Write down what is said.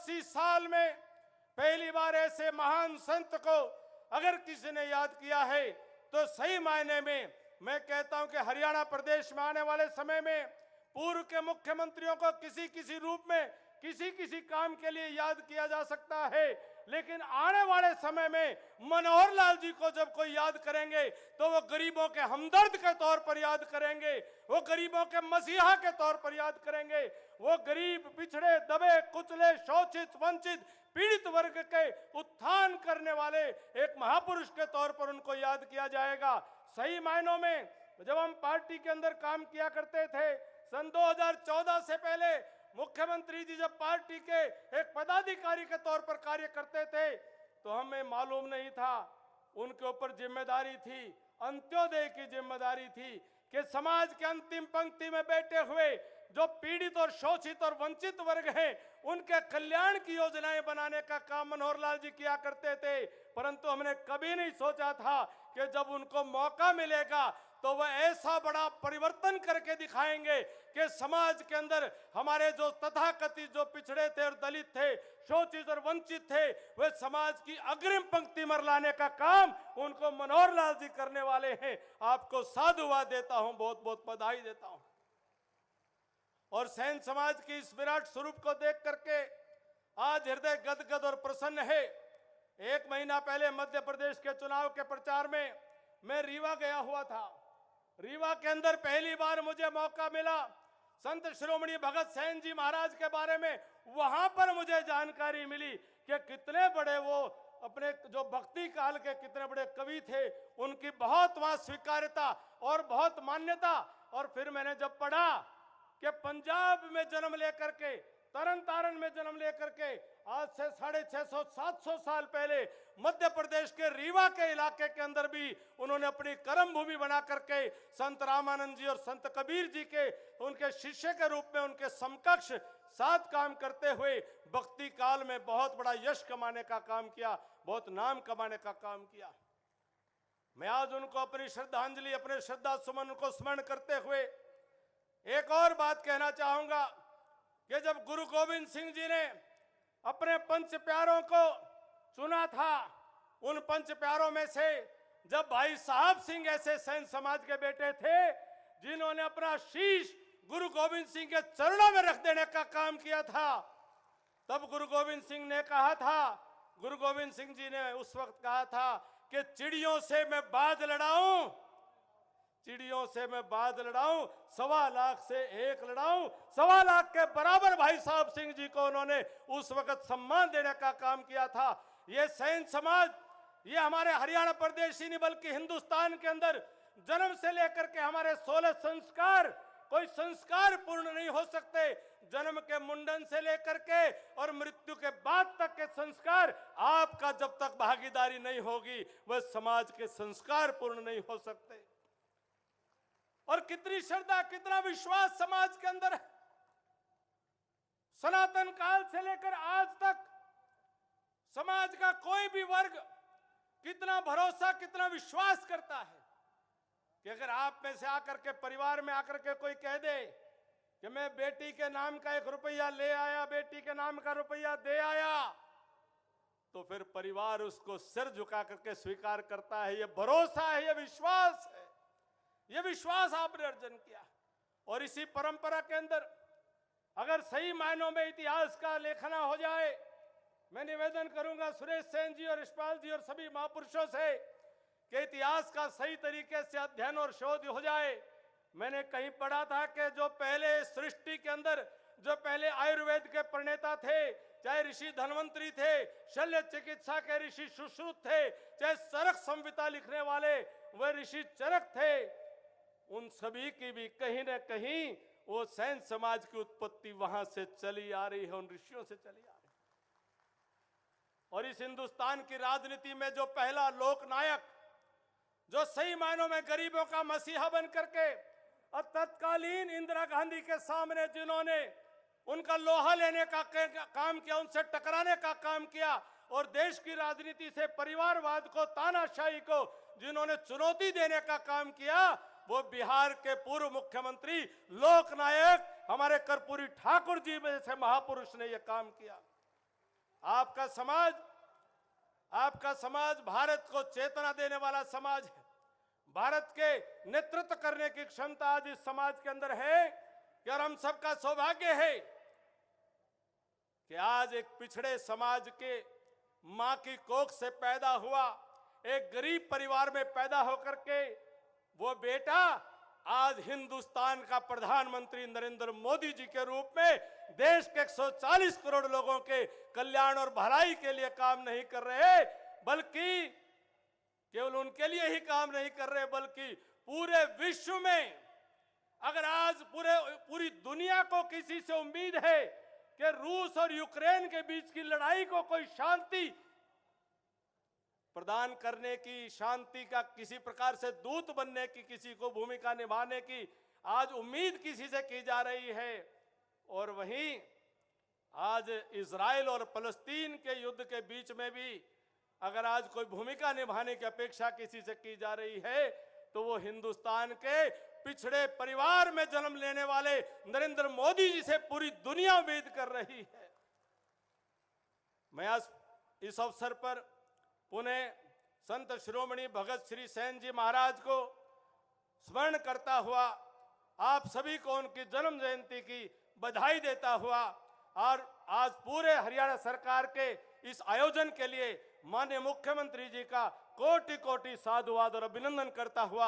80 साल में पहली बार ऐसे महान संत को अगर किसी ने याद किया है तो सही मायने में मैं कहता हूं कि हरियाणा प्रदेश में आने वाले समय में पूर्व के मुख्यमंत्रियों को किसी किसी रूप में किसी किसी काम के लिए याद किया जा सकता है, लेकिन आने वाले समय में मनोहर लाल जी को जब कोई याद करेंगे तो वो गरीबों के हमदर्द के तौर पर याद करेंगे, वो गरीबों के मसीहा के तौर पर याद करेंगे, वो गरीब, पिछड़े, दबे, कुचले, शोषित, वंचित, पीड़ित वर्ग के उत्थान करने वाले एक महापुरुष के तौर पर उनको याद किया जाएगा। सही मायनों में जब हम पार्टी के अंदर काम किया करते थे, सन 2014 से पहले मुख्यमंत्री जी जब पार्टी के एक पदाधिकारी के तौर पर कार्य करते थे तो हमें मालूम नहीं था, उनके ऊपर जिम्मेदारी थी, अंत्योदय की जिम्मेदारी थी कि समाज के अंतिम पंक्ति में बैठे हुए जो पीड़ित और शोषित और वंचित वर्ग हैं उनके कल्याण की योजनाएं बनाने का काम मनोहर लाल जी किया करते थे। परंतु हमने कभी नहीं सोचा था कि जब उनको मौका मिलेगा तो वह ऐसा बड़ा परिवर्तन करके दिखाएंगे कि समाज के अंदर हमारे जो तथाकथित जो पिछड़े थे और दलित थे, शोषित और वंचित थे, वे समाज की अग्रिम पंक्ति में लाने का काम उनको मनोहर लाल जी करने वाले हैं। आपको साधुवाद देता हूं, बहुत बहुत बधाई देता हूं। और सैन समाज की इस विराट स्वरूप को देख करके आज हृदय गदगद और प्रसन्न है। एक महीना पहले मध्य प्रदेश के चुनाव के प्रचार में मैं रीवा गया हुआ था। रीवा के अंदर पहली बार मुझे मौका मिला संत शिरोमणि भगत सिंह जी महाराज के बारे में, वहां पर मुझे जानकारी मिली कि कितने बड़े वो अपने जो भक्ति काल के कितने बड़े कवि थे, उनकी बहुत वहां स्वीकार्यता और बहुत मान्यता। और फिर मैंने जब पढ़ा कि पंजाब में जन्म लेकर के, तरन तारण में जन्म लेकर के आज से 650-700 साल पहले मध्य प्रदेश के रीवा के इलाके के अंदर भी उन्होंने अपनी कर्म भूमि बना करके संत रामानंद जी और संत कबीर जी के उनके शिष्य के रूप में उनके समकक्ष साथ काम करते हुए भक्ति काल में बहुत बड़ा यश कमाने का काम किया, बहुत नाम कमाने का काम किया। मैं आज उनको अपनी श्रद्धांजलि, अपने श्रद्धा सुमन को स्मरण करते हुए एक और बात कहना चाहूंगा कि जब गुरु गोविंद सिंह जी ने अपने पंच प्यारों को चुना था, उन पंच प्यारों में से जब भाई साहब सिंह ऐसे सैन समाज के बेटे थे जिन्होंने अपना शीश गुरु गोविंद सिंह के चरणों में रख देने का काम किया था, तब गुरु गोविंद सिंह ने कहा था, गुरु गोविंद सिंह जी ने उस वक्त कहा था कि चिड़ियों से मैं बाज लड़ाऊं, चिड़ियों से मैं बाज लड़ाऊं, 1.25 लाख से 1 लड़ाऊं। 1.25 लाख के बराबर भाई साहब सिंह जी को उन्होंने उस वक्त सम्मान देने का काम किया था। ये सैन समाज, ये हमारे हरियाणा प्रदेश ही नहीं बल्कि हिंदुस्तान के अंदर जन्म से लेकर के हमारे 16 संस्कार, कोई संस्कार पूर्ण नहीं हो सकते। जन्म के मुंडन से लेकर के और मृत्यु के बाद तक के संस्कार आपका जब तक भागीदारी नहीं होगी वह समाज के संस्कार पूर्ण नहीं हो सकते। और कितनी श्रद्धा, कितना विश्वास समाज के अंदर है। सनातन काल से लेकर आज तक समाज का कोई भी वर्ग कितना भरोसा, कितना विश्वास करता है कि अगर आप में से आकर के, परिवार में आकर के कोई कह दे कि मैं बेटी के नाम का 1 रुपया ले आया, बेटी के नाम का रुपया दे आया, तो फिर परिवार उसको सिर झुका करके स्वीकार करता है। यह भरोसा है, यह विश्वास है, यह विश्वास आपने अर्जन किया। और इसी परंपरा के अंदर अगर सही मायनों में इतिहास का लेखना हो जाए, मैं निवेदन करूंगा सुरेश सेन जी और यशपाल जी और सभी महापुरुषों से कि इतिहास का सही तरीके से अध्ययन और शोध हो जाए। मैंने कहीं पढ़ा था कि जो पहले सृष्टि के अंदर जो पहले आयुर्वेद के प्रणेता थे, चाहे ऋषि धन्वंतरी थे, शल्य चिकित्सा के ऋषि सुश्रुत थे, चाहे चरक संहिता लिखने वाले वह ऋषि चरक थे, उन सभी की भी कहीं न कहीं वो सैन समाज की उत्पत्ति वहां से चली आ रही है, उन ऋषियों से चली आ रही है। और इस हिंदुस्तान की राजनीति में जो पहला लोकनायक, जो सही मायनों में गरीबों का मसीहा बन करके और तत्कालीन इंदिरा गांधी के सामने जिन्होंने उनका लोहा लेने का काम किया, उनसे टकराने का काम किया और देश की राजनीति से परिवारवाद को, तानाशाही को जिन्होंने चुनौती देने का काम किया, वो बिहार के पूर्व मुख्यमंत्री लोकनायक हमारे कर्पूरी ठाकुर जी में से महापुरुष ने यह काम किया। आपका समाज भारत को चेतना देने वाला समाज है। भारत के नेतृत्व करने की क्षमता आज इस समाज के अंदर है कि और हम सबका सौभाग्य है कि आज एक पिछड़े समाज के मां की कोख से पैदा हुआ, एक गरीब परिवार में पैदा होकर के वो बेटा आज हिंदुस्तान का प्रधानमंत्री नरेंद्र मोदी जी के रूप में देश के 140 करोड़ लोगों के कल्याण और भलाई के लिए काम नहीं कर रहे, बल्कि केवल उनके लिए ही काम नहीं कर रहे, बल्कि पूरे विश्व में अगर आज पूरी दुनिया को किसी से उम्मीद है कि रूस और यूक्रेन के बीच की लड़ाई को कोई शांति प्रदान करने की, शांति का किसी प्रकार से दूत बनने की, किसी को भूमिका निभाने की आज उम्मीद किसी से की जा रही है, और वहीं आज इजराइल और फलस्तीन के युद्ध के बीच में भी अगर आज कोई भूमिका निभाने की अपेक्षा किसी से की जा रही है तो वो हिंदुस्तान के पिछड़े परिवार में जन्म लेने वाले नरेंद्र मोदी जी से पूरी दुनिया उम्मीद कर रही है। मैं आज इस अवसर पर पुनः संत शिरोमणि भगत श्री सेन जी महाराज को स्मरण करता हुआ आप सभी को उनकी जन्म जयंती की बधाई देता हुआ और आज पूरे हरियाणा सरकार के इस आयोजन के लिए माननीय मुख्यमंत्री जी का कोटि कोटि साधुवाद और अभिनंदन करता हुआ